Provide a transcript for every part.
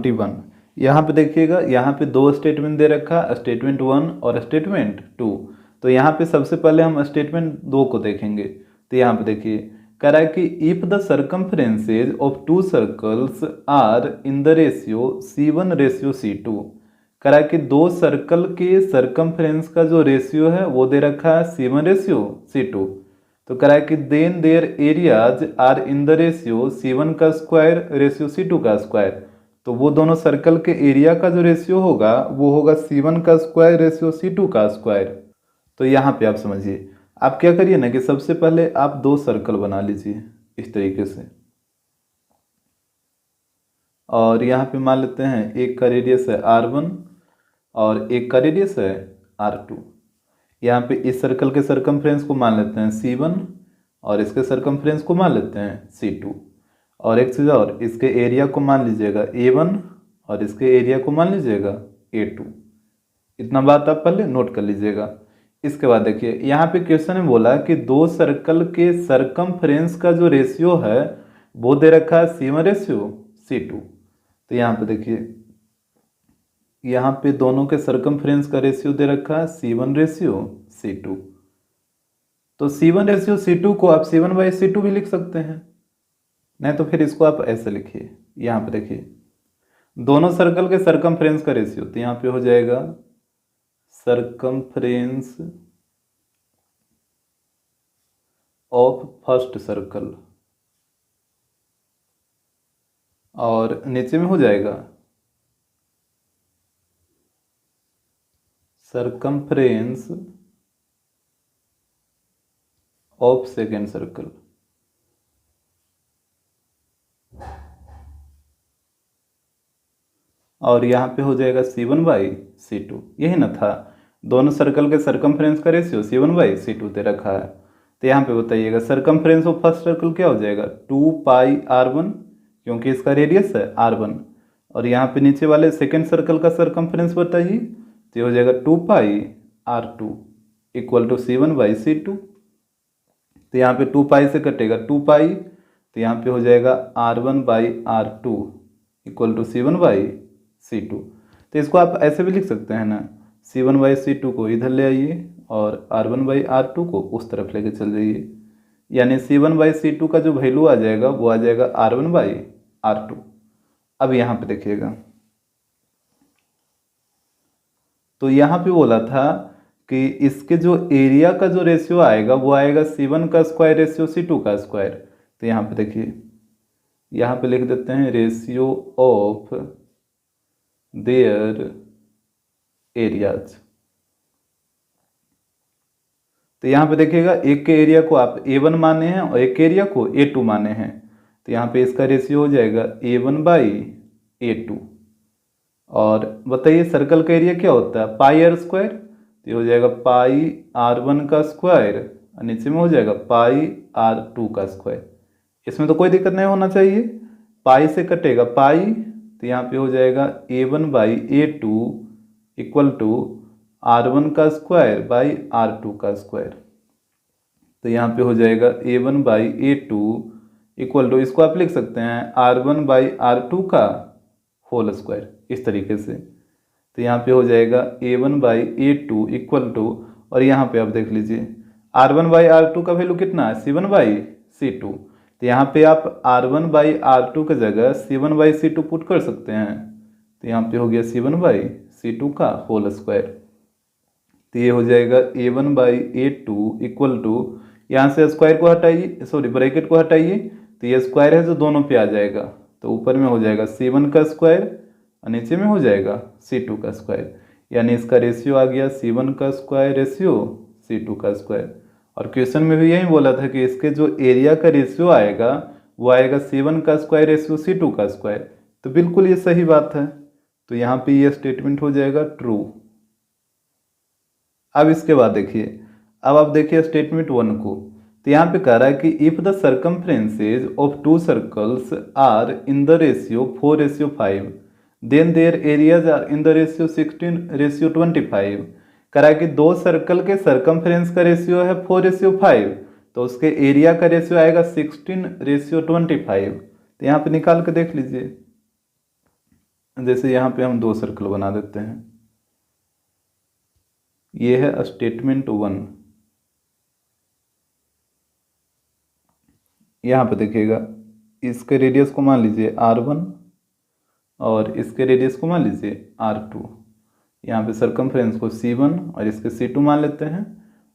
21। यहाँ पे देखिएगा, यहाँ पे दो स्टेटमेंट दे रखा, स्टेटमेंट 1 और स्टेटमेंट 2। तो यहाँ पे सबसे पहले हम स्टेटमेंट 2 को देखेंगे। तो यहाँ पे देखिए, कह रहा है कि if the circumferences of two circles are in the ratio C1:C2। कह रहा है कि दो सर्कल के सर्कमफ्रेंस का जो रेशियो है वो दे रखा है C1:C2। तो कह रहा है कि then their areas are in the ratio C1² तो वो दोनों सर्कल के एरिया का जो रेशियो होगा वो होगा C1² तो यहाँ पे आप समझिए, आप क्या करिए ना कि सबसे पहले आप दो सर्कल बना लीजिए इस तरीके से, और यहाँ पे मान लेते हैं एक का रेडियस है R1 और एक का रेडियस है R2। यहाँ पे इस सर्कल के सर्कमफ्रेंस को मान लेते हैं C1 और इसके सर्कमफ्रेंस को मान लेते हैं C2। और एक चीज़ और, इसके एरिया को मान लीजिएगा A1 और इसके एरिया को मान लीजिएगा A2। इतना बात आप पहले नोट कर लीजिएगा। इसके बाद देखिए, यहाँ पे क्वेश्चन में बोला कि दो सर्कल के सर्कमफ्रेंस का जो रेशियो है वो दे रखा है C1:C2। तो यहाँ पे देखिए, यहाँ पे दोनों के सर्कमफ्रेंस का रेशियो दे रखा है C1:C2। तो C1:C2 को आप C1/C2 भी लिख सकते हैं, नहीं तो फिर इसको आप ऐसे लिखिए। यहाँ पे देखिए, दोनों सर्कल के सर्कमफ्रेंस का रेशियो, तो यहाँ पे हो जाएगा सर्कमफ्रेंस ऑफ फर्स्ट सर्कल, और नीचे में हो जाएगा सर्कमफ्रेंस ऑफ सेकेंड सर्कल। और यहाँ पे हो जाएगा C1/C2। यही ना था, दोनों सर्कल के सर्कमफ्रेंस का रेशियो C1/C2 दे रखा है। तो यहाँ पे बताइएगा सर्कमफ्रेंस ऑफ फर्स्ट सर्कल क्या हो जाएगा 2πr1, क्योंकि इसका रेडियस है R1। और यहाँ पे नीचे वाले सेकेंड सर्कल का सर्कमफ्रेंस बताइए, तो हो जाएगा 2πr2 इक्वल टू C1/C2। तो यहाँ पे 2π से कटेगा 2π, तो यहाँ पे हो जाएगा R1/R2 इक्वल टू C1/C2। तो इसको आप ऐसे भी लिख सकते हैं ना, C1/C2 को इधर ले आइए और R1/R2 को उस तरफ लेके चल जाइए, यानी C1/C2 का जो वैल्यू आ जाएगा वो आ जाएगा R1/R2। अब यहाँ पे देखिएगा, तो यहाँ पे बोला था कि इसके जो एरिया का जो रेशियो आएगा वो आएगा C1² तो यहाँ पे देखिए, यहाँ पे लिख देते हैं रेशियो ऑफ देयर एरियाज। तो यहाँ पे देखिएगा, एक के एरिया को आप A1 माने हैं और एक के एरिया को A2 माने हैं। तो यहाँ पे इसका रेशियो हो जाएगा A1/A2। और बताइए सर्कल का एरिया क्या होता है πr², तो हो जाएगा πr1² और नीचे में हो जाएगा πr2²। इसमें तो कोई दिक्कत नहीं होना चाहिए, पाई से कटेगा पाई, तो यहाँ पे हो जाएगा A1/A2 इक्वल टू R1² तो यहाँ पे हो जाएगा A1/A2 इक्वल टू, इसको आप लिख सकते हैं R1/R2² इस तरीके से। तो यहाँ पे हो जाएगा A1/A2 इक्वल टू, और यहाँ पे आप देख लीजिए R1/R2 का वैल्यू कितना है C1/C2। तो यहाँ पे आप R1/R2 की जगह C1/C2 पुट कर सकते हैं। तो यहाँ पे हो गया C1/C2²। तो ये हो जाएगा A1/A2 इक्वल टू, यहाँ से स्क्वायर को हटाइए, सॉरी ब्रैकेट को हटाइए, तो ये स्क्वायर है जो दोनों पे आ जाएगा, तो ऊपर में हो जाएगा C1² और नीचे में हो जाएगा C2², यानी इसका रेशियो आ गया C1² रेशियो C2²। और क्वेश्चन में भी यही बोला था कि इसके जो एरिया का रेशियो आएगा वो आएगा C1² रेशियो C2²। तो बिल्कुल ये सही बात है, तो यहाँ पे ये स्टेटमेंट हो जाएगा ट्रू। अब इसके बाद देखिए, अब आप देखिए स्टेटमेंट 1 को। तो यहाँ पे कह रहा है कि if the circumferences of two circles are in the ratio 4:5 then their areas are in the ratio 16:25। कह रहा है कि दो सर्कल के सर्कमफ्रेंस का रेशियो है 4:5, तो उसके एरिया का रेशियो आएगा 16:25। तो यहाँ पे निकाल के देख लीजिए, जैसे यहाँ पे हम 2 सर्कल बना देते हैं। ये है स्टेटमेंट 1। यहाँ पे देखिएगा, इसके रेडियस को मान लीजिए R1 और इसके रेडियस को मान लीजिए R2। यहाँ पे सरकमफ्रेंस को C1 और इसके C2 मान लेते हैं,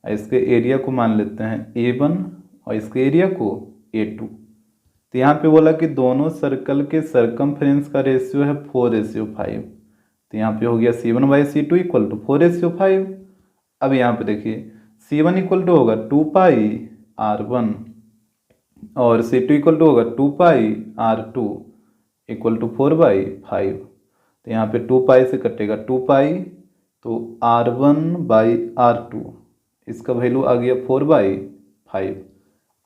और इसके एरिया को मान लेते हैं A1 और इसके एरिया को A2। तो यहाँ पे बोला कि दोनों सर्कल के सरकमफ्रेंस का रेशियो है 4:5। तो यहाँ पे हो गया C1/C2 इक्वल टू 4:5। अब यहाँ पे देखिए C1 इक्वल टू होगा 2πr1 और C2 इक्वल टू होगा 2πr2 इक्वल टू 4/5। तो यहाँ पे 2π से कटेगा 2π, तो R1/R2 इसका वैल्यू आ गया 4/5।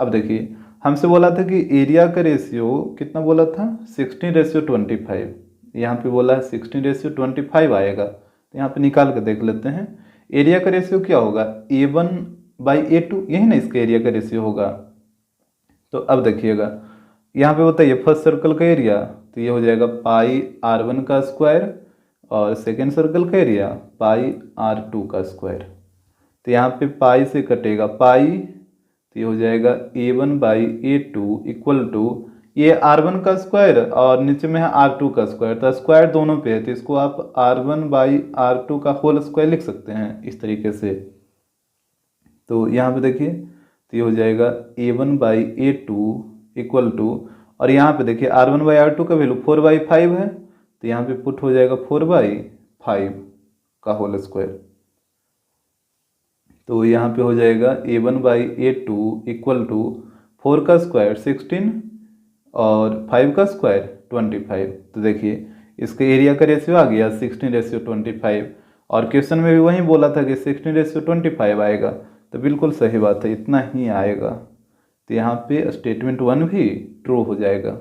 अब देखिए हमसे बोला था कि एरिया का रेशियो कितना बोला था, 16:25। यहाँ पे बोला है 16:25 आएगा। तो यहाँ पे निकाल के देख लेते हैं। एरिया का रेशियो क्या होगा, A1/A2, यही ना इसका एरिया का रेशियो होगा। तो अब देखिएगा यहाँ पे बताइए फर्स्ट सर्कल का एरिया, तो ये हो जाएगा πr1 का स्क्वायर और सेकेंड सर्कल का एरिया πr2 का स्क्वायर। तो यहाँ पे पाई से कटेगा पाई, तो ये हो जाएगा A1/A2 इक्वल टू ये R1 का स्क्वायर और नीचे में है R2 का स्क्वायर, तो स्क्वायर दोनों पे है, तो इसको आप R1/R2 का होल स्क्वायर लिख सकते हैं इस तरीके से। तो यहाँ पे देखिए, तो ये हो जाएगा A1/A2 इक्वल टू, और यहाँ पे देखिए R1/R2 का वैल्यू 4/5 है, तो यहाँ पे पुट हो जाएगा 4/5 का होल स्क्वायर। तो यहाँ पे हो जाएगा A1/A2 इक्वल टू 4 का स्क्वायर 16 और 5 का स्क्वायर 25। तो देखिए इसके एरिया का रेशियो आ गया 16:25, और क्वेश्चन में भी वही बोला था कि 16:25 आएगा। तो बिल्कुल सही बात है, इतना ही आएगा। तो यहाँ पे स्टेटमेंट 1 भी ट्रू हो जाएगा।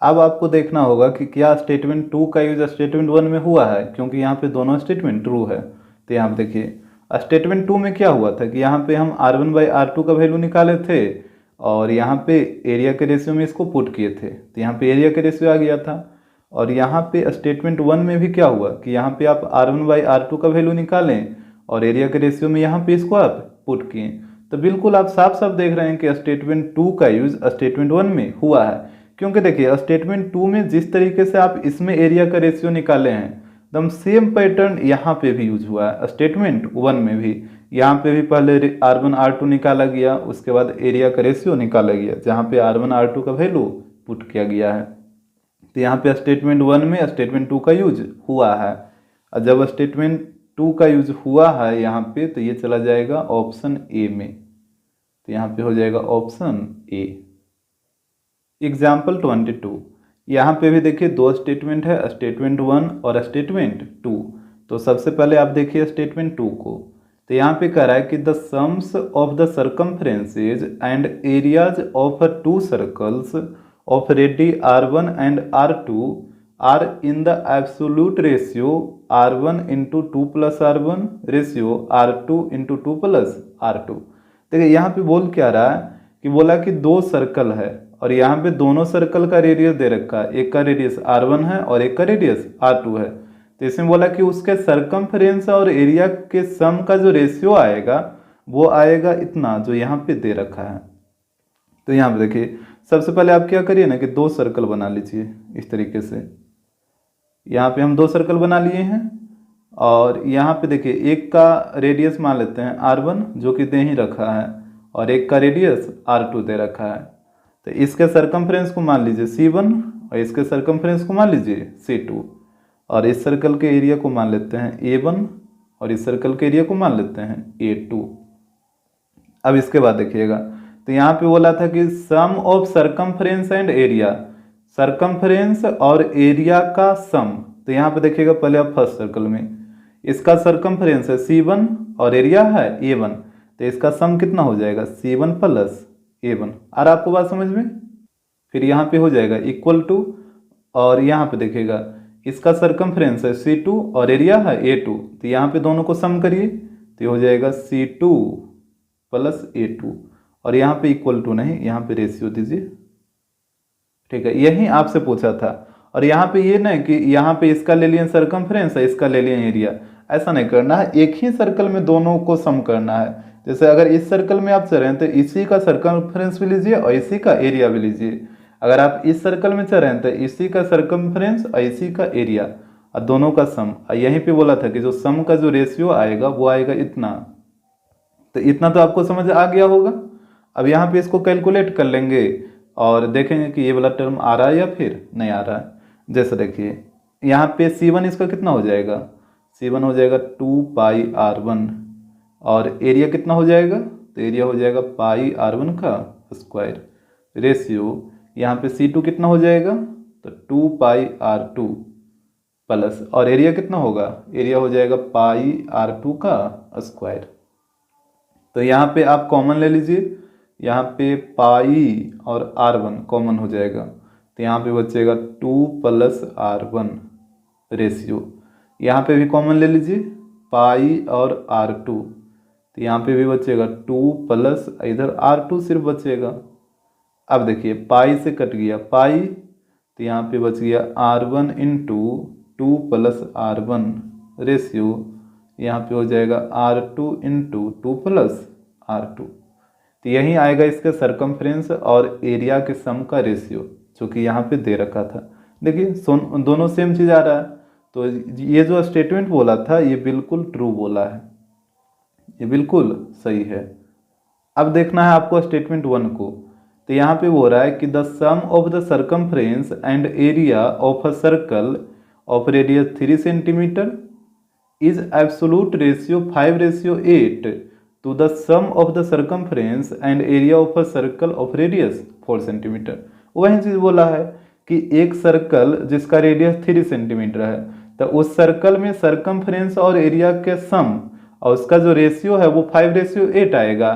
अब आपको देखना होगा कि क्या स्टेटमेंट 2 का यूज स्टेटमेंट 1 में हुआ है, क्योंकि यहाँ पे दोनों स्टेटमेंट ट्रू है। तो यहाँ पे देखिए स्टेटमेंट 2 में क्या हुआ था कि यहाँ पे हम R1/R2 का वैल्यू निकाले थे और यहाँ पे एरिया के रेशियो में इसको पुट किए थे, तो यहाँ पे एरिया के रेशियो आ गया था। और यहाँ पे स्टेटमेंट 1 में भी क्या हुआ कि यहाँ पे आप R1/R2 का वैल्यू निकालें और एरिया के रेशियो में यहाँ पे इसको आप पुट किए। तो बिल्कुल आप साफ साफ देख रहे हैं कि स्टेटमेंट 2 का यूज स्टेटमेंट 1 में हुआ है, क्योंकि देखिए स्टेटमेंट 2 में जिस तरीके से आप इसमें एरिया का रेशियो निकाले हैं, एकदम सेम पैटर्न यहाँ पे भी यूज हुआ है स्टेटमेंट 1 में भी। यहाँ पे भी पहले R1/R2 निकाला गया, उसके बाद एरिया का रेशियो निकाला गया, जहाँ पे R1/R2 का वैल्यू पुट किया गया है। तो यहाँ पे स्टेटमेंट 1 में स्टेटमेंट 2 का यूज हुआ है, और जब स्टेटमेंट 2 का यूज हुआ है यहाँ पे, तो ये चला जाएगा ऑप्शन ए में। तो यहाँ पे हो जाएगा ऑप्शन ए। एग्जाम्पल 22, यहाँ पे भी देखिए 2 स्टेटमेंट है, स्टेटमेंट 1 और स्टेटमेंट 2। तो सबसे पहले आप देखिए स्टेटमेंट 2 को। तो यहाँ पे कह रहा है कि the sums of the circumferences and areas of 2 circles of radii R1 and R2 are in the absolute ratio R1 × 2 + R1 ratio R2 × 2 + R2। देखिए यहाँ पे बोल क्या रहा है कि बोला कि 2 सर्कल है और यहाँ पे दोनों सर्कल का रेडियस दे रखा है, एक का रेडियस R1 है और एक का रेडियस R2 है। तो इसमें बोला कि उसके सरकमफ्रेंस और एरिया के सम का जो रेशियो आएगा वो आएगा इतना, जो यहाँ पे दे रखा है। तो यहाँ पे देखिए सबसे पहले आप क्या करिए ना कि 2 सर्कल बना लीजिए इस तरीके से। यहाँ पे हम 2 सर्कल बना लिए हैं, और यहाँ पे देखिए एक का रेडियस मान लेते हैं R1 जो कि दे ही रखा है, और एक का रेडियस R2 दे रखा है। तो इसके सरकमफ्रेंस को मान लीजिए C1 और इसके सरकमफ्रेंस को मान लीजिए C2, और इस सर्कल के एरिया को मान लेते हैं A1 और इस सर्कल के एरिया को मान लेते हैं A2। अब इसके बाद देखिएगा, तो यहाँ पे बोला था कि sum of circumference and area, circumference और एरिया का सम। तो यहाँ पे देखिएगा पहले आप फर्स्ट सर्कल में, इसका सरकमफ्रेंस है C1 और एरिया है A1, तो इसका सम कितना हो जाएगा C1 + A1। और आपको बात समझ में? फिर यहाँ पे हो जाएगा इक्वल टू, और यहाँ पे देखिएगा इसका सरकमफ्रेंस है C2 और एरिया है A2, तो यहाँ पे दोनों को सम करिए, तो ये हो जाएगा C2 + A2, और यहाँ पे इक्वल टू नहीं, यहाँ पे रेशियो दीजिए। ठीक है, यही आपसे पूछा था। और यहाँ पे ये ना कि यहाँ पे इसका ले लिया सर्कमफ्रेंस है, इसका ले लिया एरिया, ऐसा नहीं करना है। एक ही सर्कल में दोनों को सम करना है। जैसे अगर इस सर्कल में आप चल रहे हैं तो इसी का सर्कमफ्रेंस भी लीजिए और इसी का एरिया भी लीजिए। अगर आप इस सर्कल में चल रहे हैं तो इसी का सर्कमफ्रेंस और इसी का एरिया और दोनों का सम। यहीं पे बोला था कि जो सम का जो रेशियो आएगा वो आएगा इतना। तो इतना तो आपको समझ आ गया होगा। अब यहाँ पे इसको कैलकुलेट कर लेंगे और देखेंगे कि ये वाला टर्म आ रहा है या फिर नहीं आ रहा है। जैसे देखिए यहाँ पे C1 इसका कितना हो जाएगा, C1 हो जाएगा 2πr1 और एरिया कितना हो जाएगा, तो एरिया हो जाएगा πr1 का स्क्वायर रेशियो यहाँ पे C2 कितना हो जाएगा, तो 2πr2 प्लस और एरिया कितना होगा, एरिया हो जाएगा πr2 का स्क्वायर। तो यहाँ पे आप कॉमन ले लीजिए, यहाँ पे पाई और r1 कॉमन हो जाएगा तो यहाँ पे बचेगा 2 + r1 रेशियो। यहाँ पे भी कॉमन ले लीजिए पाई और r2 तो यहाँ पे भी बचेगा 2 प्लस इधर r2 सिर्फ बचेगा। अब देखिए पाई से कट गया पाई तो यहाँ पे बच गया r1 × 2 + r1 रेशियो, यहाँ पे हो जाएगा r2 × 2 + r2। तो यही आएगा इसके सरकमफ्रेंस और एरिया के सम का रेशियो जो कि यहाँ पे दे रखा था। देखिए दोनों सेम चीज़ आ रहा है। तो ये जो स्टेटमेंट बोला था ये बिल्कुल ट्रू बोला है, ये बिल्कुल सही है। अब देखना है आपको स्टेटमेंट 1 को। तो यहाँ पे बोल रहा है कि the sum of the circumference and area of a circle of radius 3 centimetre is absolute ratio 5:8 to the sum of the circumference and area of a circle of radius 4 centimetre. वही चीज़ बोला है कि एक सर्कल जिसका radius 3 centimetre है तो उस circle में सर्कमफ्रेंस और एरिया के सम और उसका जो रेशियो है वो 5:8 आएगा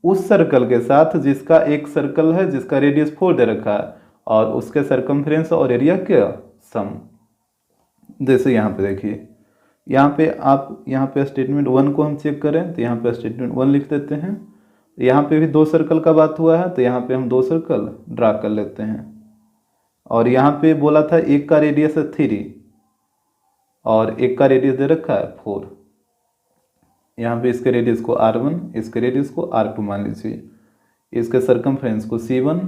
उस सर्कल के साथ जिसका एक सर्कल है जिसका रेडियस 4 दे रखा है और उसके सर्कमफ्रेंस और एरिया के सम। जैसे यहाँ पे देखिए, यहाँ पे आप यहाँ पे स्टेटमेंट 1 को हम चेक करें तो यहाँ पे स्टेटमेंट 1 लिख देते हैं। यहाँ पे भी 2 सर्कल का बात हुआ है तो यहाँ पे हम 2 सर्कल ड्रा कर लेते हैं। और यहाँ पे बोला था एक का रेडियस है 3 और एक का रेडियस दे रखा है 4। यहाँ पे इसके रेडियस को r1 इसके रेडियस को r2 मान लीजिए, इसके सर्कमफ्रेंस को C1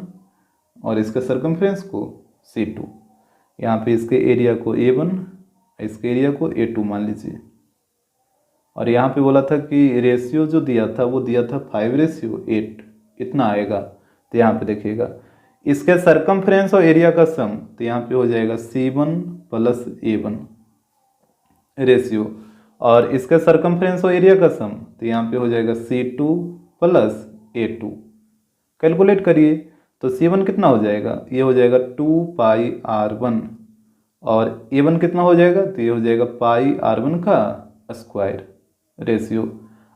और इसके सर्कमफ्रेंस को C2। यहाँ पे इसके एरिया को A1 इसके एरिया को A2 मान लीजिए। और यहाँ पे बोला था कि रेशियो जो दिया था वो दिया था 5:8 इतना आएगा। तो यहाँ पे देखिएगा इसके सर्कमफ्रेंस और एरिया का सम तो यहाँ पे हो जाएगा C1 + A1 रेशियो और इसके सर्कमफ्रेंस और एरिया का सम तो यहाँ पे हो जाएगा C2 + A2। कैलकुलेट करिए तो C1 कितना हो जाएगा, ये हो जाएगा 2πr1 और A1 कितना हो जाएगा, तो ये हो जाएगा πr1 का स्क्वायर रेशियो।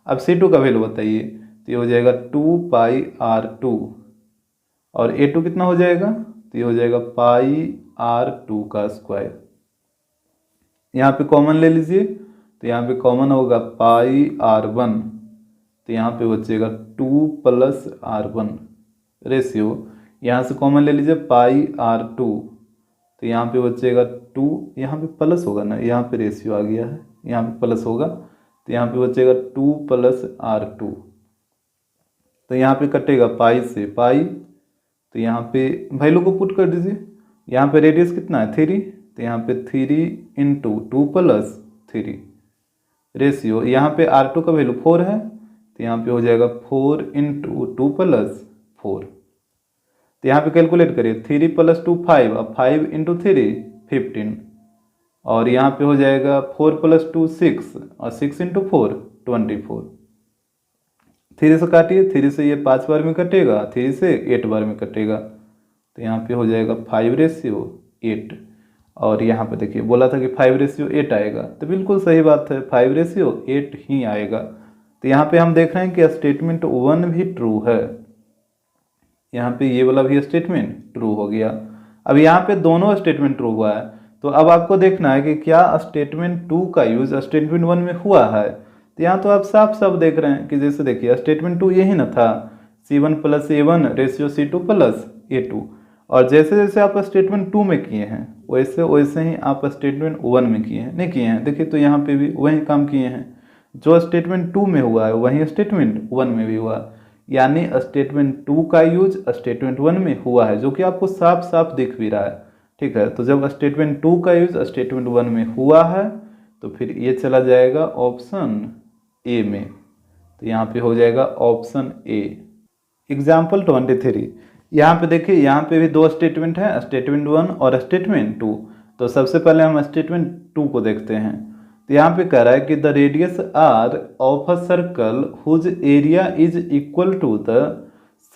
अब C2 का वैल्यू बताइए तो ये हो जाएगा 2πr2 और A2 कितना हो जाएगा, तो ये हो जाएगा πr2 का स्क्वायर। यहाँ पे कॉमन ले लीजिए तो यहाँ पे कॉमन होगा πr1 तो यहाँ पे बचेगा 2 + r1 रेशियो। यहाँ से कॉमन ले लीजिए πr2 तो यहाँ पे बचेगा 2, यहाँ पे प्लस होगा ना, यहाँ पे रेशियो आ गया है, यहाँ पे प्लस होगा तो यहाँ पे बचेगा 2 + r2। तो यहाँ पे कटेगा पाई से पाई तो यहाँ पे वैल्यू को पुट कर दीजिए। यहाँ पे रेडियस कितना है 3 तो यहाँ पे 3 × 2 + 3 रेशियो। यहाँ पे r2 का वैल्यू 4 है तो यहाँ पे हो जाएगा 4 × 2 + 4। तो यहाँ पे कैलकुलेट करिए 3 + 2 5 अब 5 × 3 15 और यहाँ पे हो जाएगा 4 + 2 6 और 6 × 4 24। 3 से काटिए, 3 से ये 5 बार में कटेगा, 3 से 8 बार में कटेगा तो यहाँ पे हो जाएगा 5:8। और यहाँ पे देखिए बोला था कि 5:8 आएगा तो बिल्कुल सही बात है 5:8 ही आएगा। तो यहाँ पे हम देख रहे हैं कि स्टेटमेंट 1 भी ट्रू है, यहाँ पे ये वाला भी स्टेटमेंट ट्रू हो गया। अब यहाँ पे दोनों स्टेटमेंट ट्रू हुआ है तो अब आपको देखना है कि क्या स्टेटमेंट 2 का यूज स्टेटमेंट 1 में हुआ है। तो यहाँ तो आप साफ साफ देख रहे हैं कि जैसे देखिए स्टेटमेंट 2 यही ना था C1 + A1 ratio C2 + A2 और जैसे जैसे आप स्टेटमेंट 2 में किए हैं वैसे वैसे ही आप स्टेटमेंट 1 में किए हैं, नहीं किए हैं, देखिए तो यहाँ पे भी वही काम किए हैं। जो स्टेटमेंट 2 में हुआ है वही स्टेटमेंट 1 में भी हुआ, यानी स्टेटमेंट 2 का यूज स्टेटमेंट 1 में हुआ है, जो कि आपको साफ साफ दिख भी रहा है। ठीक है, तो जब स्टेटमेंट 2 का यूज स्टेटमेंट 1 में हुआ है तो फिर ये चला जाएगा ऑप्शन ए में। तो यहाँ पे हो जाएगा ऑप्शन ए। एग्जाम्पल 23, यहाँ पे देखिए, यहाँ पे भी दो स्टेटमेंट है, स्टेटमेंट 1 और स्टेटमेंट 2। तो सबसे पहले हम स्टेटमेंट 2 को देखते हैं। तो यहाँ पे कह रहा है कि the radius R of a circle whose area is equal to the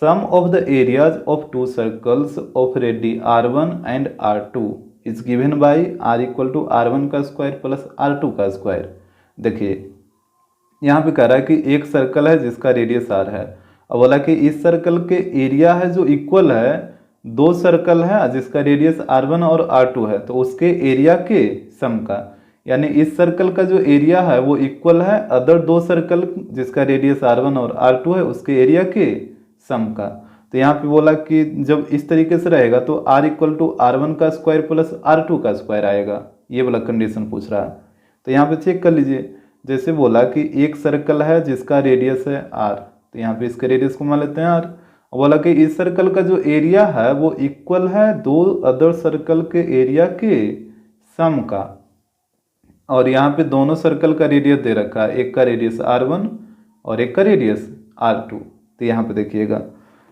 sum of the areas of two circles of radii R1 and R2 is given by R equal to R1 का square plus R2 का square. देखिए यहाँ पे कह रहा है कि एक सर्कल है जिसका रेडियस R है, और बोला कि इस सर्कल के एरिया है जो इक्वल है दो सर्कल है जिसका रेडियस R1 और R2 है, तो उसके एरिया के सम का, यानी इस सर्कल का जो एरिया है वो इक्वल है अदर दो सर्कल जिसका रेडियस R1 और R2 है उसके एरिया के सम का। तो यहाँ पे बोला कि जब इस तरीके से रहेगा तो R इक्वल टू R1 का स्क्वायर प्लस R2 का स्क्वायर आएगा, ये वाला कंडीशन पूछ रहा है। तो यहाँ पे चेक कर लीजिए, जैसे बोला कि एक सर्कल है जिसका रेडियस है R, तो यहाँ पे इसके रेडियस को मान लेते हैं R। बोला कि इस सर्कल का जो एरिया है वो इक्वल है दो अदर सर्कल के एरिया के सम का, और यहाँ पे दोनों सर्कल का रेडियस दे रखा है, एक का रेडियस R1 और एक का रेडियस R2। तो यहाँ पे देखिएगा,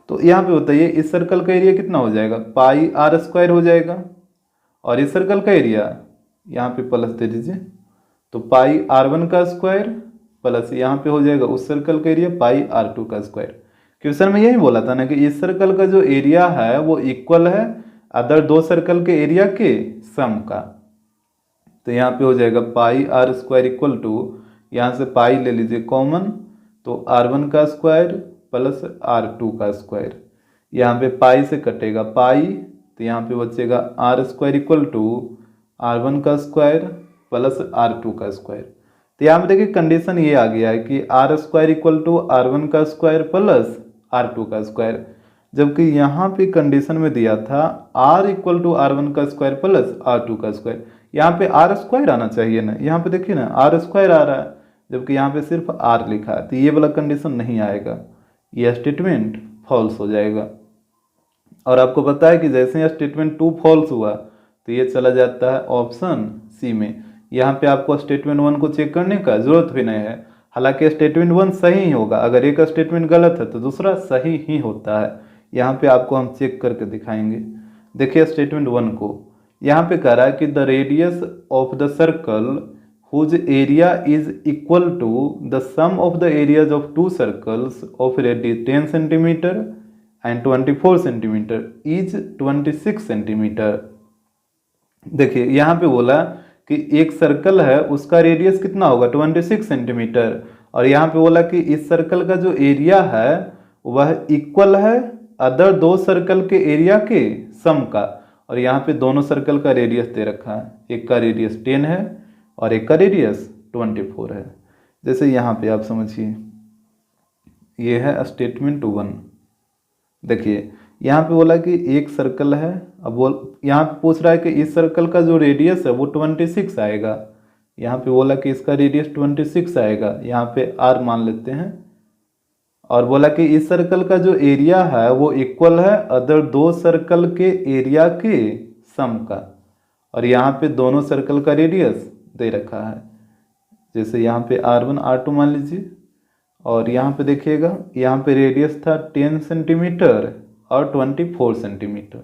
तो यहाँ पे बताइए इस सर्कल का एरिया कितना हो जाएगा, पाई R स्क्वायर हो जाएगा, और इस सर्कल का एरिया यहाँ पे प्लस दे दीजिए, तो पाई R1 का स्क्वायर प्लस यहाँ पे हो जाएगा उस सर्कल का एरिया पाई R2 का स्क्वायर। क्वेश्चन में यही बोला था ना कि इस सर्कल का जो एरिया है वो इक्वल है अदर दो सर्कल के एरिया के सम का। तो यहाँ पे हो जाएगा pi R square equal to, यहाँ से पाई ले लीजिए कॉमन, तो R1 का स्क्वायर प्लस R2 का स्क्वायर, यहाँ पे पाई से कटेगा पाई, तो यहाँ पे बचेगा R square equal to R1 का स्क्वायर प्लस R2 का स्क्वायर। तो यहाँ पे देखिए कंडीशन ये आ गया है कि R square equal to R1 का स्क्वायर प्लस R2 का स्क्वायर, जबकि यहाँ पे कंडीशन में दिया था R इक्वल टू R1 का स्क्वायर प्लस R2 का स्क्वायर। यहाँ पे R स्क्वायर आना चाहिए ना, यहाँ पे देखिए ना R स्क्वायर आ रहा है, जबकि यहाँ पे सिर्फ R लिखा है, तो ये वाला कंडीशन नहीं आएगा, यह स्टेटमेंट फॉल्स हो जाएगा। और आपको पता है कि जैसे ही स्टेटमेंट 2 फॉल्स हुआ तो ये चला जाता है ऑप्शन सी में। यहाँ पे आपको स्टेटमेंट 1 को चेक करने का जरूरत भी नहीं है, हालांकि स्टेटमेंट 1 सही ही होगा, अगर एक स्टेटमेंट गलत है तो दूसरा सही ही होता है। यहाँ पे आपको हम चेक करके दिखाएंगे। देखिए स्टेटमेंट 1 को, यहाँ पे कह रहा है कि the radius of the circle whose area is equal to the sum of the areas of two circles of radius 10 centimetre and 24 centimetre is 26 centimetre. देखिए यहाँ पे बोला कि एक सर्कल है उसका रेडियस कितना होगा 26 सेंटीमीटर, और यहाँ पे बोला कि इस सर्कल का जो एरिया है वह इक्वल है अदर दो सर्कल के एरिया के सम का, और यहाँ पे दोनों सर्कल का रेडियस दे रखा है, एक का रेडियस 10 है और एक का रेडियस 24 है। जैसे यहाँ पे आप समझिए ये है स्टेटमेंट 1। देखिए यहाँ पे बोला कि एक सर्कल है, अब बोल यहाँ पे पूछ रहा है कि इस सर्कल का जो रेडियस है वो 26 आएगा, यहाँ पे बोला कि इसका रेडियस 26 आएगा, यहाँ पे R मान लेते हैं, और बोला कि इस सर्कल का जो एरिया है वो इक्वल है अदर दो सर्कल के एरिया के सम का, और यहाँ पे दोनों सर्कल का रेडियस दे रखा है, जैसे यहाँ पे R1 R2 मान लीजिए, और यहाँ पे देखिएगा यहाँ पे रेडियस था 10 सेंटीमीटर और 24 सेंटीमीटर।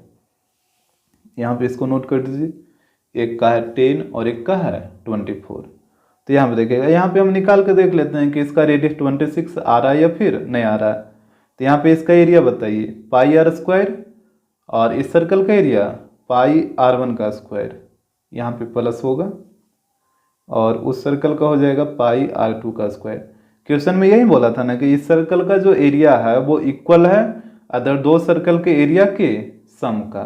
यहाँ पे इसको नोट कर दीजिए, एक का है 10 और एक का है 24। तो यहाँ पे देखिएगा, यहाँ पे हम निकाल के देख लेते हैं कि इसका रेडियस 26 आ रहा है या फिर नहीं आ रहा है। तो यहाँ पे इसका एरिया बताइए पाई R स्क्वायर, और इस सर्कल का एरिया पाई R1 का स्क्वायर, यहाँ पे प्लस होगा, और उस सर्कल का हो जाएगा पाई R2 का स्क्वायर। क्वेश्चन में यही बोला था ना कि इस सर्कल का जो एरिया है वो इक्वल है अदर दो सर्कल के एरिया के सम का।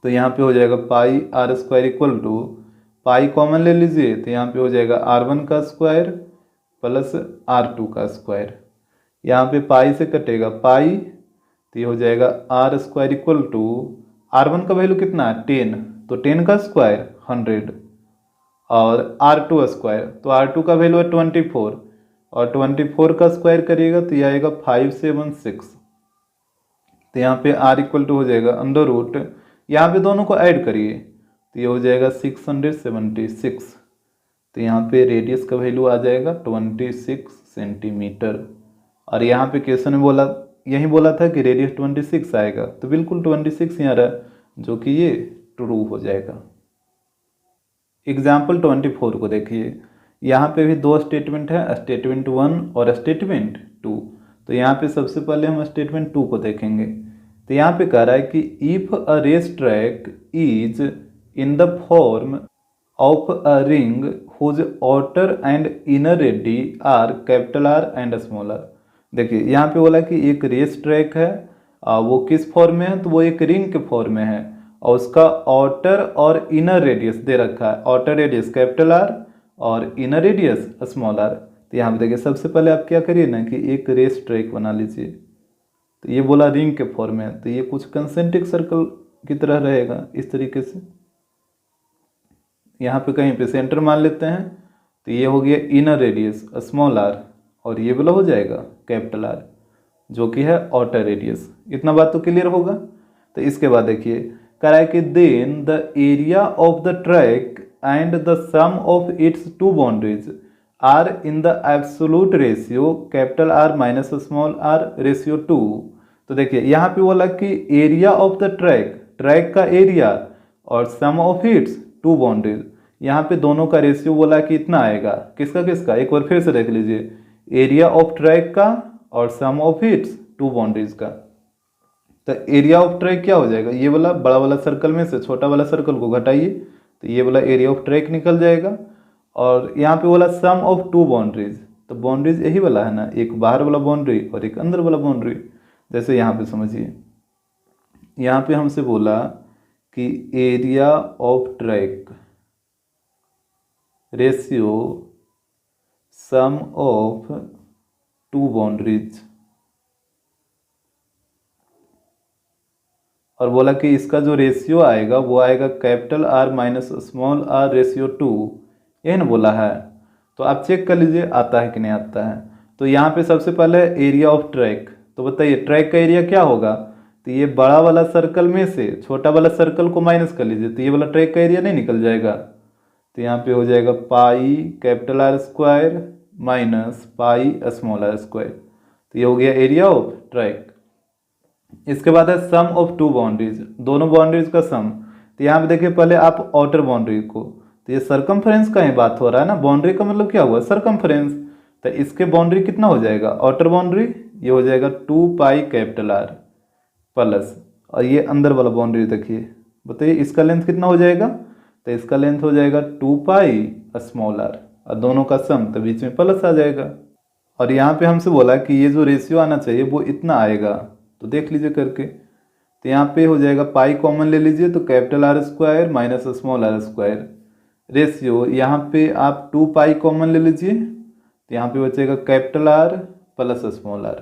तो यहाँ पे हो जाएगा pi R square equal to, pi common ले लीजिए, तो यहाँ पे हो जाएगा R1 का स्क्वायर प्लस R2 का स्क्वायर, यहाँ पे पाई से कटेगा पाई, तो ये हो जाएगा are square equal to R1 का वैल्यू कितना है 10, तो 10 का स्क्वायर 100 और R2 स्क्वायर, तो R2 का वैल्यू है 24 और 24 का स्क्वायर करिएगा तो ये आएगा 576। तो यहाँ पे R इक्वल टू हो जाएगा अंडर रूट, यहाँ पे दोनों को ऐड करिए तो ये हो जाएगा 676। तो यहाँ पे रेडियस का वैल्यू आ जाएगा 26 सेंटीमीटर। और यहाँ पे क्वेश्चन में बोला, यही बोला था कि रेडियस 26 आएगा, तो बिल्कुल 26 यहाँ रहा, जो कि ये ट्रू हो जाएगा। एग्जाम्पल 24 को देखिए, यहाँ पे भी दो स्टेटमेंट है, स्टेटमेंट 1 और स्टेटमेंट 2। तो यहाँ पे सबसे पहले हम स्टेटमेंट 2 को देखेंगे। तो यहाँ पे कह रहा है कि if a race track is in the form of a ring whose outer and inner radii are capital R and small r। देखिए यहाँ पे बोला कि एक रेस ट्रैक है, वो किस फॉर्म में है, तो वो एक रिंग के फॉर्म में है और उसका आउटर और इनर रेडियस दे रखा है, आउटर रेडियस कैपिटल R और इनर रेडियस स्मॉल r। तो यहाँ पे देखिए सबसे पहले आप क्या करिए ना कि एक रेस ट्रैक बना लीजिए। तो ये बोला रिंग के फॉर्म में, तो ये कुछ कंसेंट्रिक सर्कल की तरह रहेगा इस तरीके से। यहाँ पे कहीं पे सेंटर मान लेते हैं, तो ये हो गया इनर रेडियस स्मॉल r और ये वाला हो जाएगा कैपिटल R जो कि है आउटर रेडियस। इतना बात तो क्लियर होगा। तो इसके बाद देखिए कह रहा है कि then the area of the track and the sum of its two boundaries are in the absolute ratio capital R minus small r ratio 2। तो देखिए यहाँ पे बोला कि area of the track, track का एरिया और sum of its two boundaries, यहाँ पे दोनों का रेशियो बोला कि इतना आएगा। किसका किसका, एक बार फिर से देख लीजिए, एरिया ऑफ ट्रैक का और sum of its two boundaries का। तो एरिया ऑफ ट्रैक क्या हो जाएगा, ये वाला बड़ा वाला सर्कल में से छोटा वाला सर्कल को घटाइए तो ये वाला एरिया ऑफ ट्रैक निकल जाएगा। और यहाँ पे बोला सम ऑफ टू बाउंड्रीज, तो बाउंड्रीज यही वाला है ना, एक बाहर वाला बाउंड्री और एक अंदर वाला बाउंड्री। जैसे यहाँ पे समझिए, यहाँ पे हमसे बोला कि area of track ratio sum of two boundaries, और बोला कि इसका जो रेशियो आएगा वो आएगा capital R minus small r ratio 2, यही ना बोला है। तो आप चेक कर लीजिए आता है कि नहीं आता है। तो यहाँ पे सबसे पहले एरिया ऑफ ट्रैक, तो बताइए ट्रैक का एरिया क्या होगा, तो ये बड़ा वाला सर्कल में से छोटा वाला सर्कल को माइनस कर लीजिए तो ये वाला ट्रैक का एरिया नहीं निकल जाएगा। तो यहाँ पे हो जाएगा pi capital R square minus pi small r square. तो ये हो गया एरिया ऑफ ट्रैक। इसके बाद है सम ऑफ टू बाउंड्रीज, दोनों बाउंड्रीज का सम। तो यहाँ पे देखिए पहले आप आउटर बाउंड्री को, तो ये सरकमफ्रेंस का ही बात हो रहा है ना, बाउंड्री का मतलब क्या हुआ सरकमफ्रेंस। तो इसके बाउंड्री कितना हो जाएगा, आउटर बाउंड्री ये हो जाएगा 2 पाई कैपिटल R प्लस, और ये अंदर वाला बाउंड्री देखिए, बताइए इसका लेंथ कितना हो जाएगा, तो इसका लेंथ हो जाएगा 2 पाई स्मॉल r और दोनों का सम, तो बीच में प्लस आ जाएगा। और यहाँ पे हमसे बोला कि ये जो रेशियो आना चाहिए वो इतना आएगा, तो देख लीजिए करके। तो यहाँ पे हो जाएगा पाई कॉमन ले लीजिए तो capital R square minus small r square ratio, यहाँ पे आप 2 पाई कॉमन ले लीजिए तो यहाँ पे बचेगा capital R plus small r।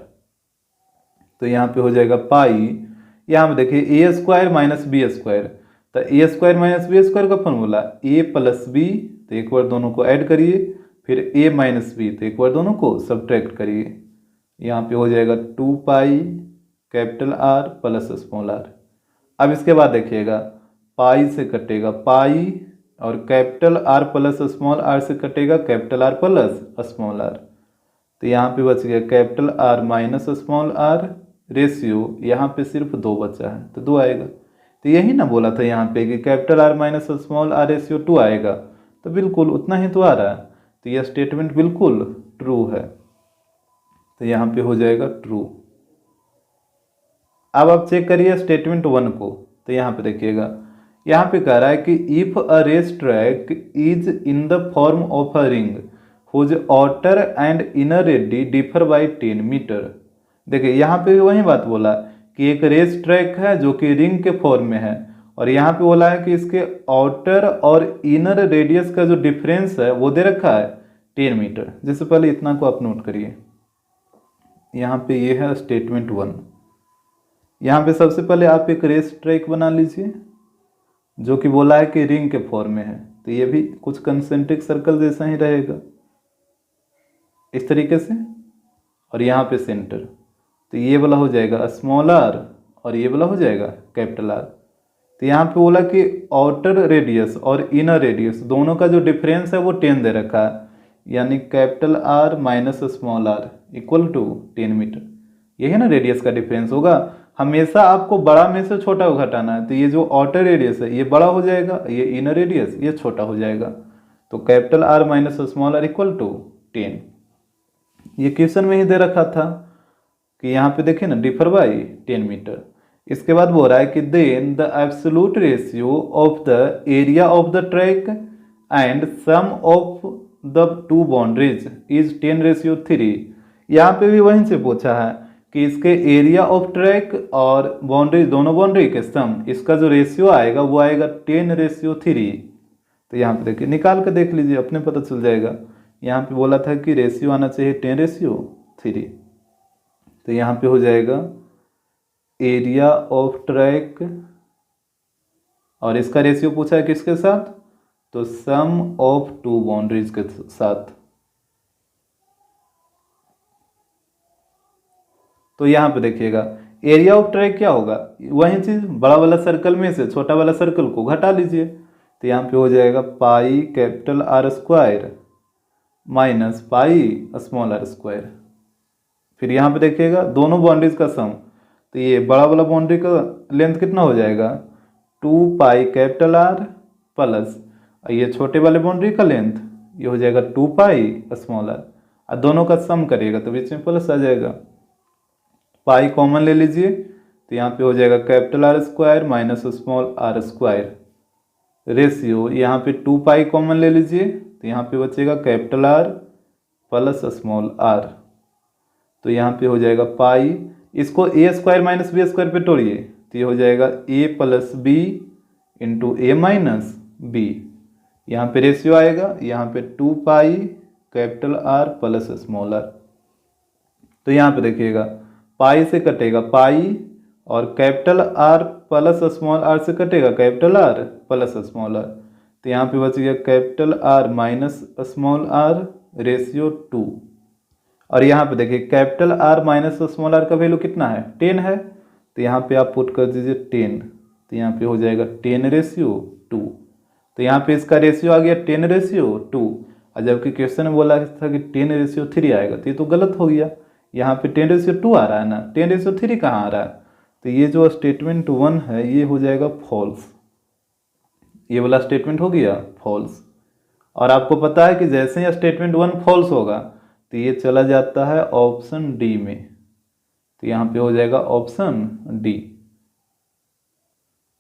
तो यहाँ पे हो जाएगा पाई, यहाँ पे देखिए a square minus B square, तो a square minus B square का फॉर्मूला a प्लस बी, तो एक बार दोनों को ऐड करिए, फिर a माइनस बी, तो एक बार दोनों को सब्ट्रैक्ट करिए। यहाँ पे हो जाएगा 2 pi capital R plus small r। अब इसके बाद देखिएगा पाई से कटेगा पाई और capital R plus small r से कटेगा capital R plus small r। तो यहाँ पे बच गया capital R minus small r ratio, यहाँ पे सिर्फ 2 बचा है तो 2 आएगा। तो यही ना बोला था यहाँ पे कि capital R minus small r ratio 2 आएगा, तो बिल्कुल उतना ही तो आ रहा है। तो यह स्टेटमेंट बिल्कुल ट्रू है, तो यहाँ पे हो जाएगा ट्रू। अब आप चेक करिए स्टेटमेंट 1 को, तो यहाँ पे देखिएगा, यहाँ पे कह रहा है कि if a race track is in the form of a ring whose outer and inner radii differ by 10 metre. देखिए यहाँ पे वही बात बोला कि एक रेस ट्रैक है जो कि रिंग के फॉर्म में है, और यहाँ पे बोला है कि इसके आउटर और इनर रेडियस का जो डिफरेंस है वो दे रखा है 10 मीटर। जैसे पहले इतना को आप नोट करिए, यहाँ पे ये है स्टेटमेंट 1। यहाँ पे सबसे पहले आप एक रेस ट्रैक बना लीजिए जो कि बोला है कि रिंग के फॉर्म में है, तो ये भी कुछ कंसेंट्रिक सर्कल जैसा ही रहेगा इस तरीके से। और यहाँ पे सेंटर, तो ये वाला हो जाएगा स्मॉल आर और ये वाला हो जाएगा कैपिटल आर। तो यहाँ पे बोला कि आउटर रेडियस और इनर रेडियस दोनों का जो डिफरेंस है वो 10 दे रखा है, यानी capital R minus small R equal to 10 metre. यही ना रेडियस का डिफरेंस होगा। हमेशा आपको बड़ा में से छोटा को घटाना है, तो ये जो आउटर रेडियस है ये बड़ा हो जाएगा, ये इनर रेडियस ये छोटा हो जाएगा। तो capital R minus small R equal to 10। ये क्वेश्चन में ही दे रखा था कि यहाँ पे देखिए ना डिफर बाई 10 मीटर। इसके बाद बोल रहा है कि then the absolute ratio of the area of the track and sum of the two boundaries is 10:3। यहाँ पे भी वहीं से पूछा है कि इसके एरिया ऑफ ट्रैक और बाउंड्री दोनों बाउंड्री के सम, इसका जो रेशियो आएगा वो आएगा 10:3। तो यहाँ पे देखिए निकाल कर देख लीजिए, अपने पता चल जाएगा। यहाँ पे बोला था कि रेशियो आना चाहिए 10:3, तो यहाँ पे हो जाएगा एरिया ऑफ ट्रैक और इसका रेशियो पूछा है किसके साथ, तो सम ऑफ टू बाउंड्रीज के साथ। तो यहाँ पे देखिएगा एरिया ऑफ ट्रैक क्या होगा, वही चीज बड़ा वाला सर्कल में से छोटा वाला सर्कल को घटा लीजिए। तो यहाँ पे हो जाएगा pi capital R square minus pi small R square. फिर यहाँ पे देखिएगा दोनों बाउंड्रीज का सम, तो ये बड़ा वाला बाउंड्री का लेंथ कितना हो जाएगा 2 पाई कैपिटल आर प्लस ये छोटे वाले बाउंड्री का लेंथ ये हो जाएगा 2 पाई स्मॉल आर, और दोनों का सम करिएगा तो बीच में प्लस आ जाएगा। पाई कॉमन ले लीजिए, तो यहाँ पे हो जाएगा capital R square minus small R square. Ratio यहाँ पे 2 पाई कॉमन ले लीजिए, तो यहाँ पे बचेगा capital R plus small R. तो यहाँ पे हो जाएगा पाई, इसको A square minus B square पे तोड़िए, तो ये हो जाएगा A plus B into A minus B. यहाँ पे रेशियो आएगा, यहाँ पे 2 pi capital R plus small R. तो यहाँ पे देखिएगा पाई से कटेगा पाई और capital R plus small R से कटेगा capital R plus small R. तो यहाँ पे बच गया capital R minus small R ratio 2। और यहाँ पे देखिए capital R minus small R का वैल्यू कितना है 10 है, तो यहाँ पे आप पुट कर दीजिए 10, तो यहाँ पे हो जाएगा 10:2। तो यहाँ पे इसका रेशियो आ गया 10:2, और जबकि क्वेश्चन में बोला था कि 10:3 आएगा, तो ये तो गलत हो गया। यहाँ पे 10:2 आ रहा है ना, 10:3 कहाँ आ रहा है, तो ये जो स्टेटमेंट 1 है ये हो जाएगा फॉल्स, ये वाला स्टेटमेंट हो गया फॉल्स। और आपको पता है कि जैसे ही स्टेटमेंट 1 फॉल्स होगा तो ये चला जाता है ऑप्शन डी में, तो यहाँ पे हो जाएगा ऑप्शन डी।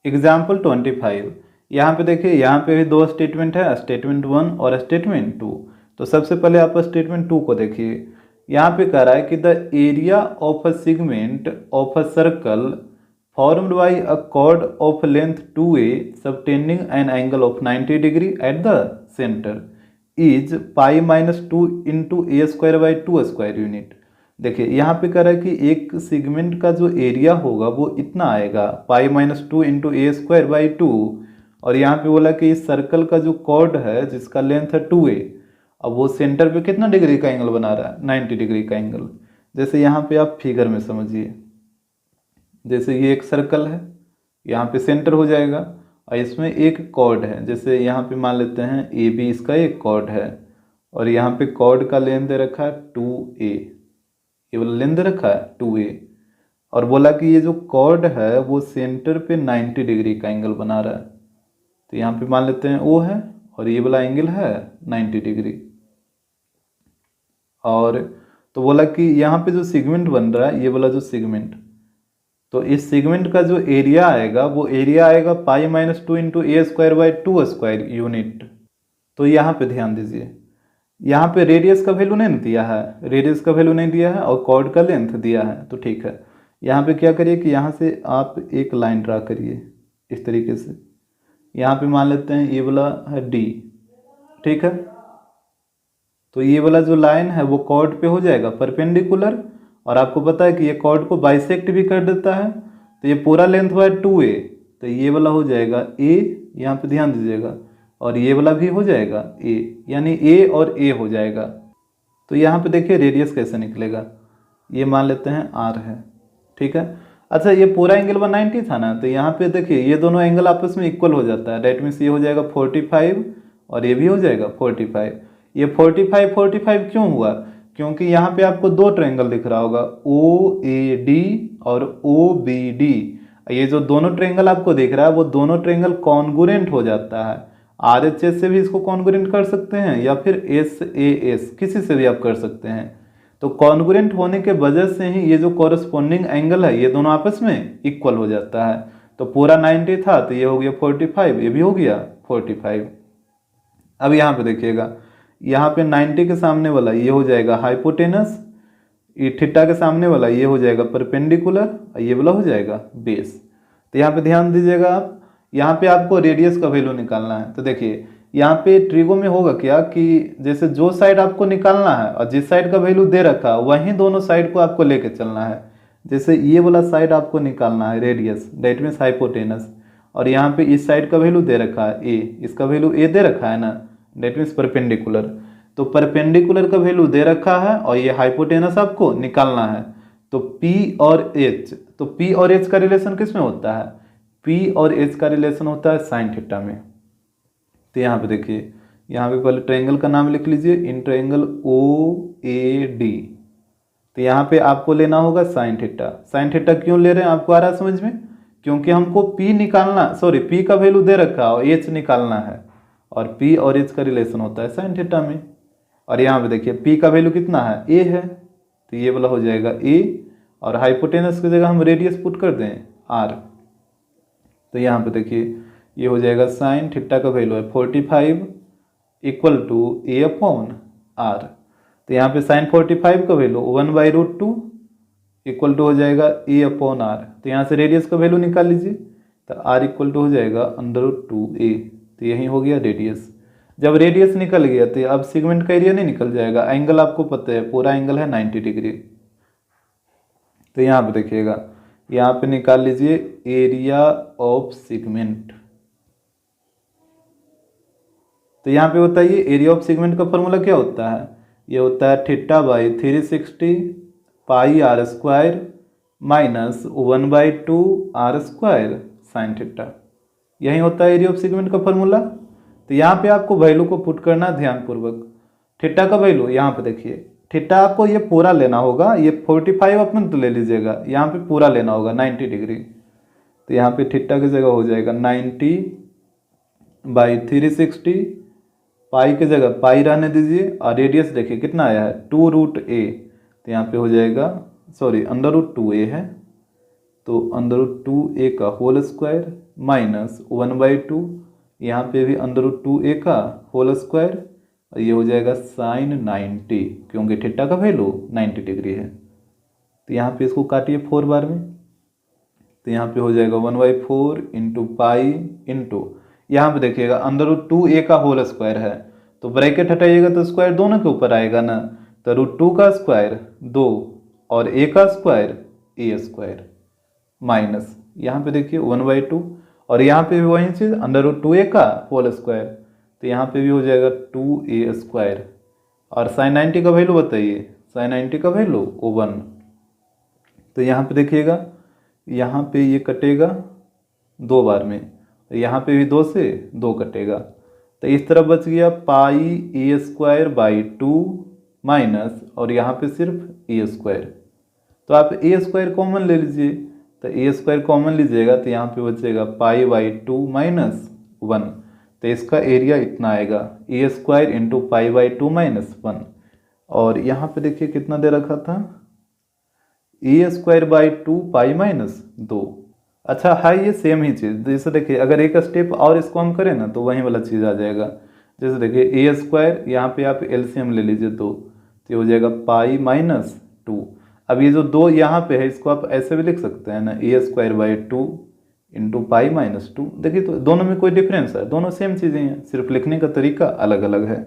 एग्जाम्पल 25, यहाँ पे देखिए यहाँ पे भी दो स्टेटमेंट है, स्टेटमेंट 1 और स्टेटमेंट 2। तो सबसे पहले आप स्टेटमेंट 2 को देखिए, यहाँ पे कह रहा है कि the area of a segment of a circle formed by a cord of length 2a subtending an angle of 90 degree at the centre is pi minus 2 into A square by 2 square unit. देखिए यहाँ पे कह रहा है कि एक segment का जो एरिया होगा वो इतना आएगा pi minus 2 into A square by 2, और यहाँ पे बोला कि इस सर्कल का जो कॉर्ड है जिसका लेंथ है 2a, अब वो सेंटर पे कितना डिग्री का एंगल बना रहा है 90 डिग्री का एंगल। जैसे यहाँ पे आप फिगर में समझिए, जैसे ये एक सर्कल है, यहाँ पे सेंटर हो जाएगा और इसमें एक कॉर्ड है, जैसे यहाँ पे मान लेते हैं ए बी इसका एक कॉर्ड है, और यहाँ पे कॉर्ड का लेंथ दे रखा है 2a, ये वाला लेंथ दे रखा है 2a, और बोला कि ये जो कॉर्ड है वो सेंटर पे 90 डिग्री का एंगल बना रहा है, तो यहाँ पे मान लेते हैं ओ है और ये वाला एंगल है 90 डिग्री। और तो बोला कि यहाँ पे जो सेगमेंट बन रहा है ये वाला जो सेगमेंट, तो इस सेगमेंट का जो एरिया आएगा वो एरिया आएगा pi minus 2 into A square by 2 square unit. तो यहाँ पे ध्यान दीजिए, यहाँ पे रेडियस का वैल्यू नहीं दिया है, रेडियस का वैल्यू नहीं दिया है और कॉर्ड का लेंथ दिया है, तो ठीक है। यहाँ पे क्या करिए कि यहाँ से आप एक लाइन ड्रा करिए इस तरीके से, यहाँ पे मान लेते हैं ये वाला है डी, ठीक है। तो ये वाला जो लाइन है वो कॉर्ड पे हो जाएगा परपेंडिकुलर, और आपको पता है कि ये कॉर्ड को बाइसेक्ट भी कर देता है, तो ये पूरा लेंथ हुआ है 2a, तो ये वाला हो जाएगा a, यहाँ पे ध्यान दीजिएगा, और ये वाला भी हो जाएगा a, यानी a और a हो जाएगा। तो यहाँ पे देखिए रेडियस कैसे निकलेगा, ये मान लेते हैं r है, ठीक है। अच्छा ये पूरा एंगल 190 था ना, तो यहाँ पे देखिए ये दोनों एंगल आपस में इक्वल हो जाता है, डेट मीन्स ये हो जाएगा 45 और ये भी हो जाएगा 45। ये 45 क्यों हुआ, क्योंकि यहाँ पे आपको दो ट्रायंगल दिख रहा होगा, OAD और OBD। ये जो दोनों ट्रायंगल आपको दिख रहा है वो दोनों ट्रायंगल कॉन्ग्रुएंट हो जाता है। RHS से भी इसको कॉन्ग्रुएंट कर सकते हैं या फिर SAS किसी से भी आप कर सकते हैं। तो कॉन्ग्रुएंट होने के वजह से ही ये जो कॉरस्पॉन्डिंग एंगल है ये दोनों आपस में इक्वल हो जाता है। तो पूरा 90 था तो ये हो गया 45, ये भी हो गया 45। अब यहाँ पे देखिएगा, यहाँ पे 90 के सामने वाला ये हो जाएगा हाइपोटेनस, ये थीटा के सामने वाला ये हो जाएगा परपेंडिकुलर और ये वाला हो जाएगा बेस। तो यहाँ पे ध्यान दीजिएगा आप, यहाँ पे आपको रेडियस का वैल्यू निकालना है। तो देखिए यहाँ पे ट्रिगो में होगा क्या कि जैसे जो साइड आपको निकालना है और जिस साइड का वैल्यू दे रखा है वहीं दोनों साइड को आपको लेके चलना है। जैसे ये वाला साइड आपको निकालना है रेडियस, डेट मीन्स हाइपोटेनस, और यहाँ पे इस साइड का वैल्यू दे रखा है a, इसका वैल्यू a दे रखा है ना, डेट मीन्स परपेंडिकुलर। तो परपेंडिकुलर का वैल्यू दे रखा है और ये हाइपोटेनस आपको निकालना है। तो P और H, तो P और H का रिलेशन किस में होता है, P और H का रिलेशन होता है साइन थीटा में। तो यहाँ पे देखिए, यहाँ पे पहले ट्रायंगल का नाम लिख लीजिए, इन ट्रायंगल OAD। तो यहाँ पे आपको लेना होगा साइन थीटा। साइन थीटा क्यों ले रहे हैं आपको आ रहा है समझ में, क्योंकि हमको P निकालना, सॉरी P का वैल्यू दे रखा है और H निकालना है, और P और H का रिलेशन होता है साइन थीटा में। और यहाँ पे देखिए P का वैल्यू कितना है, a है, तो ये वाला हो जाएगा a, और हाइपोटेनस की जगह हम रेडियस पुट कर दें r। तो यहाँ पे देखिए ये हो जाएगा साइन थीटा का वैल्यू है 45 equal to a upon r। तो यहाँ पे साइन 45 का वैल्यू 1/√2 इक्वल टू हो जाएगा a अपॉन r। तो यहाँ से रेडियस का वैल्यू निकाल लीजिए, तो r इक्वल टू हो जाएगा √2a। तो यही हो गया रेडियस। जब रेडियस निकल गया तो अब सेगमेंट का एरिया नहीं निकल जाएगा। एंगल आपको पता है पूरा एंगल है 90 डिग्री। तो यहाँ पे देखिएगा, यहाँ पे निकाल लीजिए एरिया ऑफ सेगमेंट। तो यहाँ पे होता है ये एरिया ऑफ सेगमेंट का फॉर्मूला क्या होता है, ये होता है θ/360 πr² minus 1/2 r² sine theta. यही होता है एरिया ऑफ सेगमेंट का फॉर्मूला। तो यहाँ पे आपको वैल्यू को पुट करना ध्यानपूर्वक। थीटा का वैल्यू यहाँ पे देखिए, थीटा आपको ये पूरा लेना होगा, ये 45 अपन तो ले लीजिएगा, यहाँ पे पूरा लेना होगा 90 डिग्री। तो यहाँ पे थीटा की जगह हो जाएगा 90/360, पाई की जगह पाई रहने दीजिए, और रेडियस देखिए कितना आया है 2√a। तो यहाँ पे हो जाएगा, सॉरी √2a है, तो √2a का होल स्क्वायर माइनस 1/2, यहाँ पे भी √2a का होल स्क्वायर, और ये हो जाएगा साइन 90, क्योंकि थीटा का वैल्यू 90 डिग्री है। तो यहाँ पे इसको काटिए 4 बार में, तो यहाँ पे हो जाएगा 1/4 इंटू पाई इंटू, यहाँ पे देखिएगा √2a का होल स्क्वायर है, तो ब्रैकेट हटाइएगा तो स्क्वायर दोनों के ऊपर आएगा ना। तो √2 का स्क्वायर 2 और a का स्क्वायर a² माइनस, यहाँ पे देखिए 1/2, और यहाँ पे भी वही चीज़ √2a का होल स्क्वायर, तो यहाँ पे भी हो जाएगा 2a²। और साइन 90 का वैल्यू बताइए, साइन 90 का वैल्यू 1। तो यहाँ पे देखिएगा, यहाँ पे ये कटेगा 2 बार में, तो यहाँ पे भी 2 से 2 कटेगा, तो इस तरफ बच गया πa²/2 माइनस, और यहाँ पे सिर्फ a²। तो आप a² कॉमन ले लीजिए, तो a² कॉमन लीजिएगा तो यहाँ पे बचेगा π/2 माइनस 1। तो इसका एरिया इतना आएगा a² इंटू π/2 माइनस 1। और यहाँ पे देखिए कितना दे रखा था, a²/2 पाई माइनस 2। अच्छा है ये सेम ही चीज़। जैसे देखिए अगर एक स्टेप और इसको हम करें ना तो वही वाला चीज़ आ जाएगा। जैसे देखिए a², यहाँ पे आप एलसीएम ले लीजिए 2, तो ये हो जाएगा पाई माइनस 2। अब ये जो 2 यहाँ पे है इसको आप ऐसे भी लिख सकते हैं ना, a²/2 इंटू पाई माइनस 2। देखिए तो दोनों में कोई डिफरेंस है, दोनों सेम चीज़ें हैं, सिर्फ लिखने का तरीका अलग अलग है।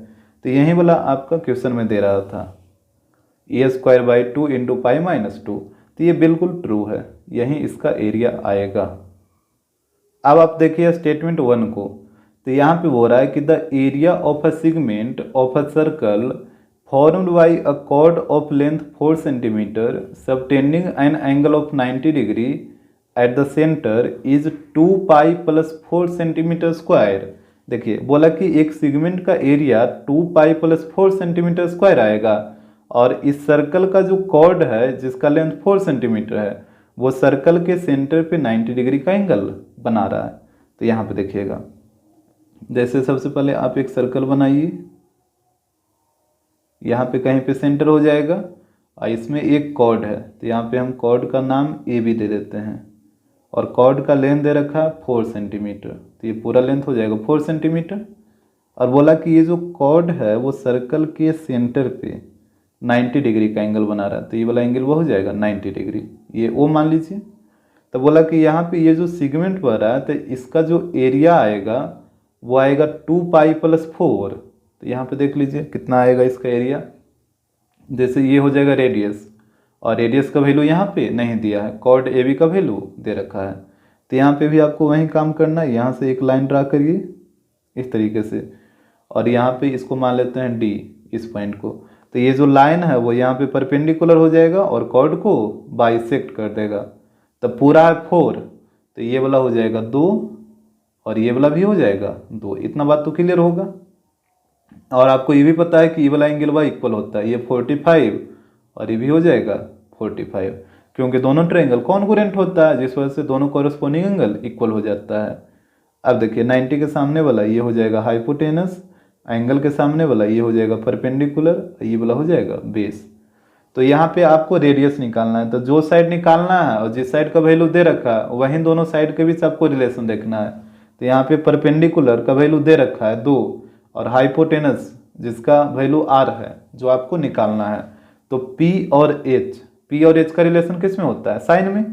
तो यही वाला आपका क्वेश्चन में दे रहा था, a²/2 इंटू पाई माइनस 2। तो ये बिल्कुल ट्रू है, यही इसका एरिया आएगा। अब आप देखिए स्टेटमेंट 1 को, तो यहाँ पे बोल रहा है कि the area of a segment of a circle formed by a chord of length 4 cm subtending an angle of 90 degree at the center is 2 pi plus 4 cm square। देखिए बोला कि एक सेगमेंट का area 2 pi plus 4 centimetre square आएगा, और इस circle का जो कॉर्ड है जिसका लेंथ 4 सेंटीमीटर है वो सर्कल के सेंटर पे 90 डिग्री का एंगल बना रहा है। तो यहाँ पे देखिएगा, जैसे सबसे पहले आप एक सर्कल बनाइए, यहाँ पे कहीं पे सेंटर हो जाएगा और इसमें एक कॉर्ड है, तो यहाँ पे हम कॉर्ड का नाम ए बी दे देते हैं, और कॉर्ड का लेंथ दे रखा है 4 सेंटीमीटर, तो ये पूरा लेंथ हो जाएगा 4 सेंटीमीटर। और बोला कि ये जो कॉर्ड है वो सर्कल के सेंटर पे 90 डिग्री का एंगल बना रहा है, तो ये वाला एंगल वो हो जाएगा 90 डिग्री, ये ओ मान लीजिए। तो बोला कि यहाँ पे ये जो सेगमेंट बन रहा है तो इसका जो एरिया आएगा वो आएगा 2 पाई प्लस 4। तो यहाँ पे देख लीजिए कितना आएगा इसका एरिया। जैसे ये हो जाएगा रेडियस, और रेडियस का वैल्यू यहाँ पे नहीं दिया है, कॉर्ड ए बी का वैल्यू दे रखा है, तो यहाँ पे भी आपको वही काम करना है। यहाँ से एक लाइन ड्रा करिए इस तरीके से, और यहाँ पे इसको मान लेते हैं डी, इस पॉइंट को। तो ये जो लाइन है वो यहाँ पे परपेंडिकुलर हो जाएगा और कॉर्ड को बाइसेक्ट कर देगा। तब पूरा है 4, तो ये वाला हो जाएगा 2 और ये वाला भी हो जाएगा 2। इतना बात तो क्लियर होगा। और आपको ये भी पता है कि ये वाला एंगल वाई इक्वल होता है, ये 45 और ये भी हो जाएगा 45, क्योंकि दोनों ट्रायंगल कॉन्ग्रुएंट होता है, जिस वजह से दोनों कॉरस्पॉन्डिंग एंगल इक्वल हो जाता है। अब देखिए 90 के सामने वाला ये हो जाएगा हाइपोटेनस, एंगल के सामने वाला ये हो जाएगा परपेंडिकुलर, ये वाला हो जाएगा बेस। तो यहाँ पे आपको रेडियस निकालना है, तो जो साइड निकालना है और जिस साइड का वैल्यू दे रखा है वहीं दोनों साइड के बीच आपको रिलेशन देखना है। तो यहाँ पे परपेंडिकुलर का वैल्यू दे रखा है 2, और हाइपोटेनस जिसका वैल्यू r है जो आपको निकालना है। तो P और H का रिलेशन किस में होता है? साइन में।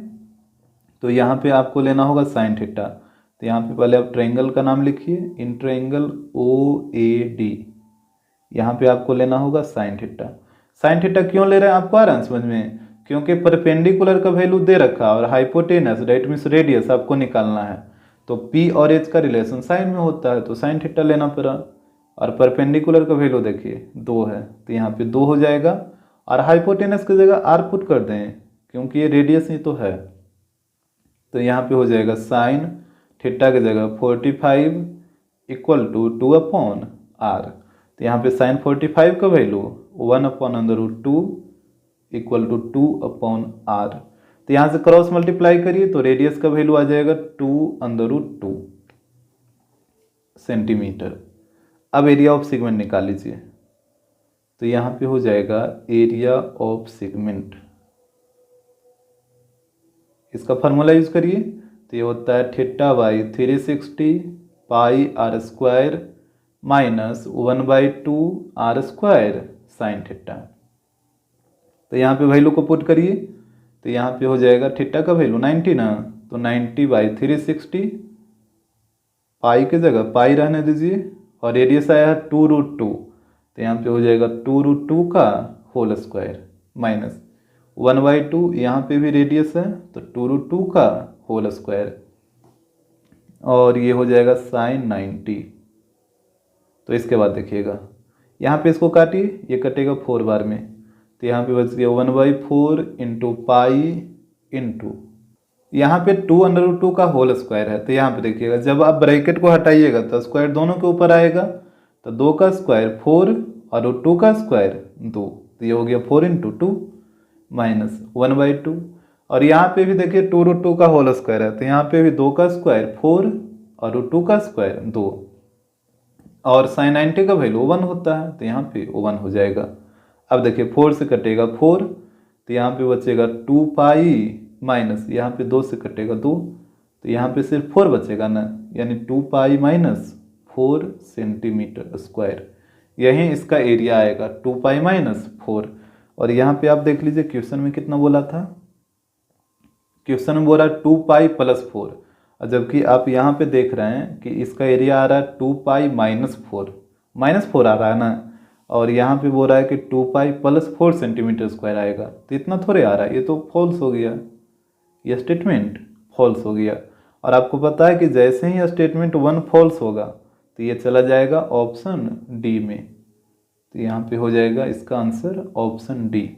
तो यहाँ पे आपको लेना होगा साइन थीटा। तो यहाँ पे पहले आप ट्रायंगल का नाम लिखिए, इन ट्रायंगल OAD, यहाँ पे आपको लेना होगा साइन थीटा। साइन थीटा क्यों ले रहे हैं आपको आ रहा है समझ में? क्योंकि परपेंडिकुलर का वैल्यू दे रखा और हाइपोटेनस दैट मीन्स रेडियस आपको निकालना है। तो P और H का रिलेशन साइन में होता है, तो साइन थीटा लेना पड़ा। और परपेंडिकुलर का वैल्यू देखिए 2 है, तो यहाँ पे 2 हो जाएगा, और हाइपोटेनस की जगह r पुट कर दें क्योंकि ये रेडियस ही तो है। तो यहाँ पे हो जाएगा साइन थीटा की जगह 45 इक्वल टू 2/r। तो यहाँ पे साइन 45 का वैल्यू 1/√2 इक्वल टू 2/r। तो यहाँ से क्रॉस मल्टीप्लाई करिए तो रेडियस का वैल्यू आ जाएगा 2√2 सेंटीमीटर। अब एरिया ऑफ सेगमेंट निकाल लीजिए। तो यहाँ पे हो जाएगा एरिया ऑफ सेगमेंट, इसका फार्मूला यूज करिए। तो ये होता है θ/360 πr² minus 1/2r² sine theta. तो यहाँ पे वैल्यू को पुट करिए, तो यहाँ पे हो जाएगा थीटा का वैल्यू 90 ना, तो 90/360, पाई की जगह पाई रहने दीजिए, और रेडियस आया है 2√2, तो यहाँ पे हो जाएगा 2√2 का होल स्क्वायर माइनस 1/2, यहाँ पे भी रेडियस है तो 2√2 का होल स्क्वायर, और ये हो जाएगा साइन 90। तो इसके बाद देखिएगा यहाँ पे इसको काटिए, ये कटेगा 4 बार में, तो यहाँ पे बच गया 1/4 इंटू पाई इंटू यहाँ पे 2√2 का होल स्क्वायर है। तो यहाँ पे देखिएगा जब आप ब्रैकेट को हटाइएगा तो स्क्वायर दोनों के ऊपर आएगा, तो 2 का स्क्वायर 4 और 2 का स्क्वायर 2, तो ये हो गया 4 इंटू 2 माइनस 1/2। और यहाँ पे भी देखिए 2√2 का होल स्क्वायर है, तो यहाँ पे भी 2 का स्क्वायर 4 और 2 का स्क्वायर 2, और साइन 90 का वैल्यू 1 होता है, तो यहाँ पे 1 हो जाएगा। अब देखिए 4 से कटेगा 4, तो यहाँ पे बचेगा 2 पाई माइनस यहाँ पे 2 से कटेगा 2, तो यहाँ पे सिर्फ 4 बचेगा ना, यानी 2 पाई माइनस 4 सेंटीमीटर स्क्वायर, यही इसका एरिया आएगा 2 पाई माइनस 4। और यहाँ पे आप देख लीजिए क्वेश्चन में कितना बोला था, क्वेश्चन में बोला 2 पाई प्लस 4, और जबकि आप यहाँ पे देख रहे हैं कि इसका एरिया आ रहा है 2 पाई माइनस 4 आ रहा है ना, और यहाँ पे बोल रहा है कि 2 पाई प्लस 4 सेंटीमीटर स्क्वायर आएगा, तो इतना थोड़े आ रहा है, ये तो फॉल्स हो गया, ये स्टेटमेंट फॉल्स हो गया। और आपको पता है कि जैसे ही स्टेटमेंट 1 फॉल्स होगा तो ये चला जाएगा ऑप्शन डी में, तो यहाँ पे हो जाएगा इसका आंसर ऑप्शन डी।